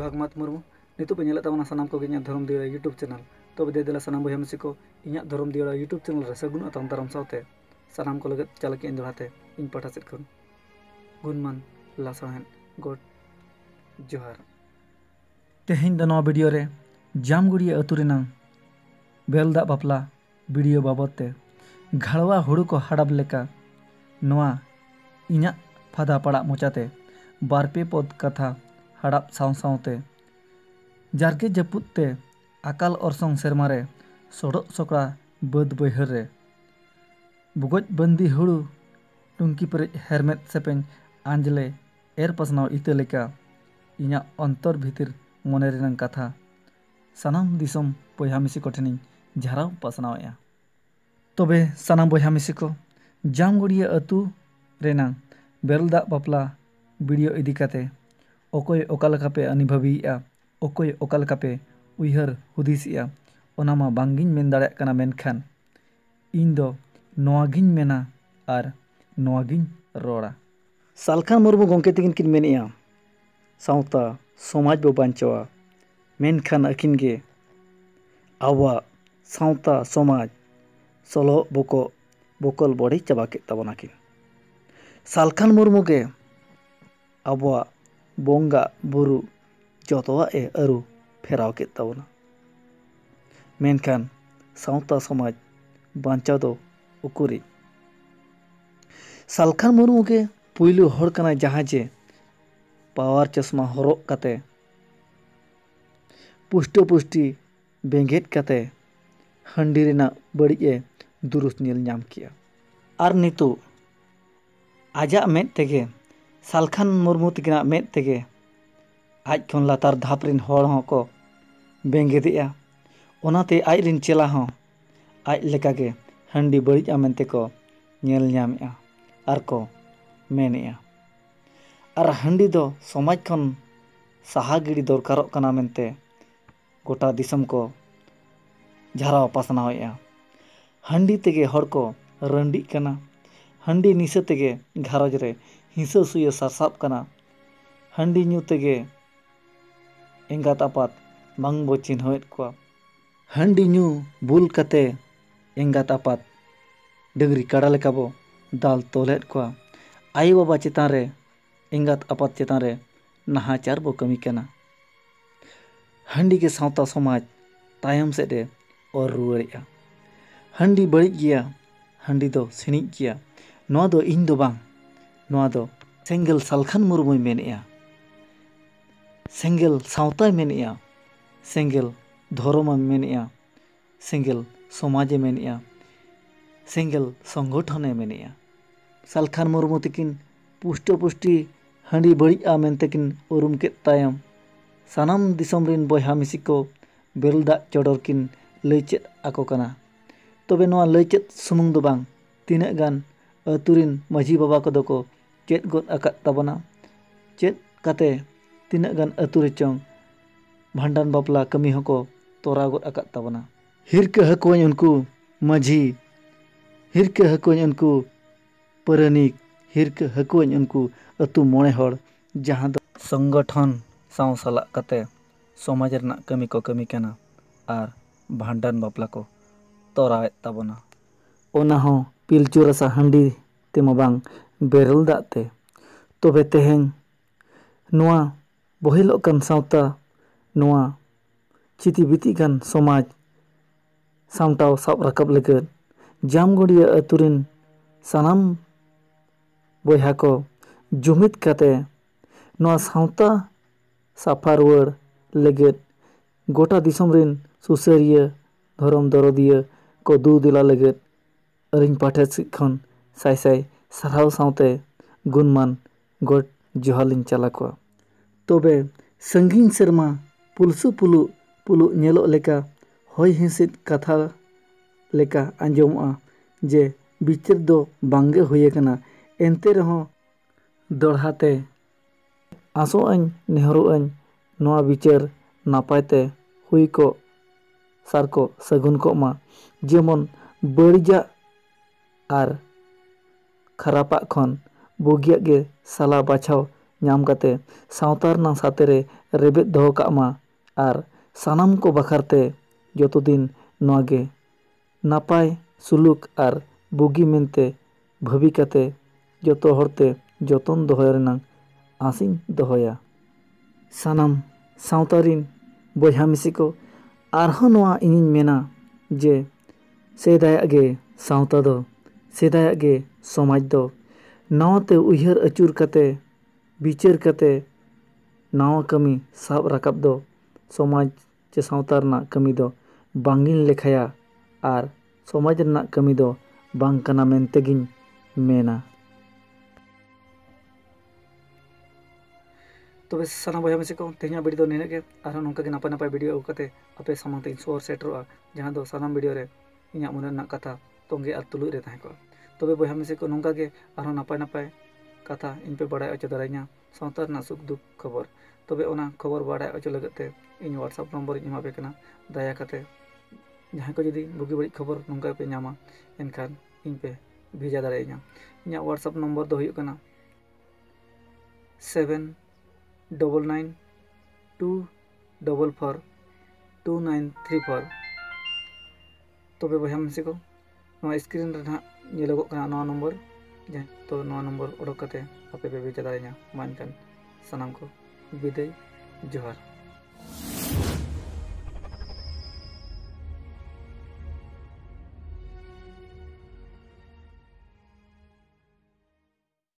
भागमात मुर्मू नितु पे नेले ताबना सानाम को गिन्या धर्म दियोड़ा यूट्यूब चैनल तो बदे दिला सानाम बया मिसी को इन्या धर्म दियोड़ा यूट्यूब चैनल रे सगुन अतम दाराम सावते सानाम को लगत चालक इन दोहाते इन पाठा सेट खन गुनमान लासाहन गोड जोहार तेहेन द नवा वीडियो रे जामगुड़िया अतु रेनां बेलदा बापला वीडियो बाबते घाड़वा हुड़ू को हड़ब लेका नवा इन्या फादा पड़ा मोचाते बारपे पद कथा हड़प साव सावते जारके जपुते अकाल अरसों सेरमारे सोड़क सोकड़ा बद बैहर रे बुगज बंदी हुड़ू टुंकी पर हेरमेट सेपें आंजले एर पसनाव इते लेका इन्या अंतर भीतिर मोने रेनां कथा सानाम दिसम बयहा मिसी को ठेनिं झाराव पासनावया तबे सानाम बयहा मिसी को जामगुड़िया अतु रेनां बेलदा बापला वीडियो इदी काते ओकोय ओका लेका पे अनुभवीया ओकोय ओका लेका पे उयहर हुदिसिया ओनामा बांगिन मेन दाड़े कना मेनखान इन दो नोवागिन मेना आर नोवागिन रोड़ा सालखान मुर्मू गोंके तिकिन किन मेनिया सावता समाज बो बांचवा मेनखान अकिन गे आवा सावता समाज सलो बोको बोकल बड़ी चाबा के ताबना किन सालखान मुर्मू के आबवा बोंगा बुरु जोतवा ए अरु फेराव के ताबना मेनखान सावता समाज बांचा दो उकुरी सालखान मुर्मू के पुइलु हर कना जहां जे पावर चश्मा हरोक काते पुष्टो पुष्टि बेंगेट काते हंडी रेना बड़ी ए दुरुस नील नाम किया आर नितु आजा मेद तेगे सालखान मुर्मू तकिना मेद तेगे आज खन लातार धाप रिन हर हों को बेंगेदिया ओनाते आज रिन चेला हों आज लेकागे हंडी बड़िया मेनते को नेल नामेआ आर को मेनेआ आर हंडी दो समाज खन साहा गिड़ी दरकारोग कना मेनते गोटा दिसम को झाराव पासनावेआ हंडी तेगे हर को रंडी कना हंडी निसे तेगे घारज रे हिंसा सुया सासाब कना हंडी न्यू तेगे एंगात आपात बांग बो चिन्हवेत को हंडी न्यू बुल कते एंगात आपात डंगरी काड़ा लेका बो दाल तोलेत को आई बाबा चेतान रे एंगात आपात चेतान रे नाहाचार बो कमी कना हंडी के सावता समाज तायम सेदे और रुआड़िया हंडी बड़ी गिया हंडी दो सिनिक गिया नोआ दो इन दो बांग नोआ दो सेंगल सालखान मुर्मूय मेनेआ सेंगल सावताय मेनेआ सेंगल धर्म मेनेआ सेंगल समाजे मेनेआ सेंगल संगठने मेनेआ सालखान मुर्मू तकिन पुष्टो पुष्टि हंडी बड़िया मेनतेकिन उरुम के तायम सानाम दिसम रिन बयहा मिसी को बेलदा चोडोर किन लई चेद आको कना तबे नोआ लई चेद सुमुंग दो बांग तीना गान अतुरिन माझी बाबा को दो चेद गोद आकात ताबना चेद काते तीना गान अतुरे चोंग भांडान बापला कमी हको तोरा गोद आकात ताबना हिरके हकोय उनको माझी हिरके हकोय उनको परनिक हिरके हकोय उनको अतु मोणे हड़ जहां दो संगठन साव साला कते समाज रना कमी को कमी कना आर भांडान बापला को तोराएत ताबना ओना हो पिलचू रसा हंडी तेमा बांग बेरल दाते तबे तेहें नोआ बहिलो कन सावता नोआ चिति बिति कन समाज सामटाव साब रकब लगत जामगुड़िया अतुरिन सानाम बयहा को जुमित काते नोआ सावता साफा रुआड़ लगत गोटा दिसम रिन सुसरिया धरम दरदिया को दू दिला लगत अरिन पाठे सिखन साय साय साराव सावते गुणमान गोड जोहालिन चला को तबे संगीन सेरमा पुलसु पुलु पुलु नेलो लेका होय हिंसित कथा लेका आंजोमआ जे बिचार दो बांगे हुए कना एनते रहो दोड़हाते आसो अñ नेहरू अñ नोआ विचार नापायते हुई को सार को सगुन को मा जेमन बड़िजा आर खरापा खन बुगिया गे साला बाछाव ᱧᱟᱢ ᱠᱟᱛᱮ ᱥᱟᱶᱛᱟ ᱨᱮᱱᱟᱜ ᱥᱟᱛᱮ ᱨᱮ ᱨᱮᱵᱮᱫ ᱫᱚᱦᱚ ᱠᱟᱜ ᱢᱟ ᱟᱨ ᱥᱟᱱᱟᱢ ᱠᱚ ᱵᱟᱠᱷᱨᱟᱛᱮ ᱡᱚᱛᱚ ᱫᱤᱱ ᱱᱚᱣᱟ ᱜᱮ ᱱᱟᱯᱟᱭ ᱥᱩᱞᱩᱠ ᱟᱨ ᱵᱩᱜᱤ ᱢᱮᱱᱛᱮ ᱵᱷᱟᱹᱵᱤ ᱠᱟᱛᱮ ᱡᱚᱛᱚ ᱦᱚᱲᱛᱮ ᱡᱚᱛᱚᱱ ᱫᱚᱦᱚᱭ ᱨᱮᱱᱟᱜ ᱟᱥᱤᱧ ᱫᱚᱦᱚᱭᱟ। ᱥᱟᱱᱟᱢ ᱥᱟᱶᱛᱟ ᱨᱤᱱ ᱵᱚᱭᱦᱟ ᱢᱤᱥᱤ ᱠᱚ ᱟᱨᱦᱚᱸ ᱱᱚᱣᱟ ᱤᱧᱤᱧ ᱢᱮᱱᱟ ᱡᱮ ᱥᱮᱫᱟᱭᱟᱜ ᱜᱮ ᱥᱟᱶᱛᱟ ᱫᱚ, ᱥᱮᱫᱟᱭᱟᱜ ᱜᱮ ᱥᱚᱢᱟᱡᱽ ᱫᱚ ᱱᱟᱣᱟᱛᱮ ᱩᱭᱦᱟᱹᱨ ᱟᱹᱪᱩᱨ ᱠᱟᱛᱮ ᱵᱤᱪᱟᱹᱨ ᱠᱟᱛᱮ ᱱᱟᱣᱟ ᱠᱟᱹᱢᱤ ᱥᱟᱵ ᱨᱟᱠᱟᱵ ᱫᱚ ᱥᱚᱢᱟᱡᱽ ᱪᱮ ᱥᱟᱶᱛᱟ ᱨᱮᱱᱟᱜ ᱠᱟᱹᱢᱤ ᱫᱚ ᱵᱟᱝᱤᱧ ᱞᱮᱠᱷᱟᱭᱟ ᱟᱨ ᱥᱚᱢᱟᱡᱽ ᱨᱮᱱᱟᱜ ᱠᱟᱹᱢᱤ ᱫᱚ ᱵᱟᱝ ᱠᱟᱱᱟ ᱢᱮᱱᱛᱮᱜᱤᱧ ᱢᱮᱱᱟ। ᱛᱚᱵᱮ ᱥᱟᱱᱟᱢ ᱵᱚᱭᱦᱟ ᱢᱤᱥᱤ ᱠᱚ ᱛᱮᱦᱮᱧᱟᱜ ᱵᱷᱤᱰᱤᱭᱳ ᱫᱚ ᱱᱤᱱᱟᱹᱜ ᱜᱮ ᱟᱨᱦᱚᱸ ᱱᱚᱝᱠᱟ ᱜᱮ ᱱᱟᱯᱟᱭ ᱱᱟᱯᱟᱭ ᱵᱷᱤᱰᱤᱭᱳ ᱟᱹᱜᱩ ᱠᱟᱛᱮ ᱟᱯᱮ ᱥᱟᱢᱟᱝ ᱛᱮᱧ ᱥᱚᱦᱚᱨ ᱥᱮᱴᱮᱨᱚᱜᱼᱟ, ᱡᱟᱦᱟᱸ ᱫᱚ ᱥᱟᱱᱟᱢ ᱵᱷᱤᱰᱤᱭᱳ ᱨᱮ ᱤᱧᱟᱹᱜ ᱢᱚᱱᱮ ᱨᱮᱱᱟᱜ ᱠᱟᱛᱷᱟ ᱛᱚᱸᱜᱮ ᱟᱨ ᱛᱩᱞᱩᱡ ᱨᱮ ᱛᱟᱦᱮᱸ ᱠᱚᱜᱼᱟ। ᱛᱚᱵᱮ ᱵᱚᱭᱦᱟ ᱢᱤᱥᱤ ᱠᱚ ᱱᱚᱝᱠᱟ ᱜᱮ ᱟᱨᱦᱚᱸ ᱱᱟᱯᱟᱭ ᱱᱟᱯᱟᱭ ᱠᱟᱛᱷᱟ ᱤᱧ ᱯᱮ ᱵᱟᱲᱟᱭ ᱦᱚᱪᱚ ᱫᱟᱲᱮᱭᱟᱹᱧᱟ ᱥᱟᱶᱛᱟ ᱨᱮᱱᱟᱜ ᱥᱩᱠ ᱫᱩᱠ ᱠᱷᱚᱵᱚᱨ। ᱛᱚᱵᱮ ᱚᱱᱟ ᱠᱷᱚᱵᱚᱨ ᱵᱟᱲᱟᱭ ᱦᱚᱪᱚ ᱞᱟᱹᱜᱤᱫ te ᱤᱧ WhatsApp ᱱᱚᱢᱵᱚᱨᱤᱧ ᱮᱢᱟ ᱯᱮ ᱠᱟᱱᱟ। ᱫᱟᱭᱟ ᱠᱟᱛᱮ ᱡᱟᱦᱟᱸᱭ ko ᱡᱩᱫᱤ ᱵᱩᱜᱤ ᱵᱟᱹᱲᱤᱡ ᱠᱷᱚᱵᱚᱨ ᱱᱚᱝᱠᱟ ᱯᱮ ᱧᱟᱢᱟ ᱮᱱᱠᱷᱟᱱ ᱤᱧ ᱯᱮ ᱵᱷᱮᱡᱟ ᱫᱟᱲᱮᱭᱟᱹᱧᱟ। ᱤᱧᱟᱹᱜ WhatsApp ᱱᱚᱢᱵᱚᱨ ᱫᱚ ᱦᱩᱭᱩᱜ ᱠᱟᱱᱟ 7992442934। तबे बयहा मिसी को नवा स्क्रीन रे नहाग ñeloगोग कना नवा नंबर तो नवा नंबर उडोक कते आपे पे भेजा दाड़ेया। मा एनखान सानाम को बिदाय जोहार।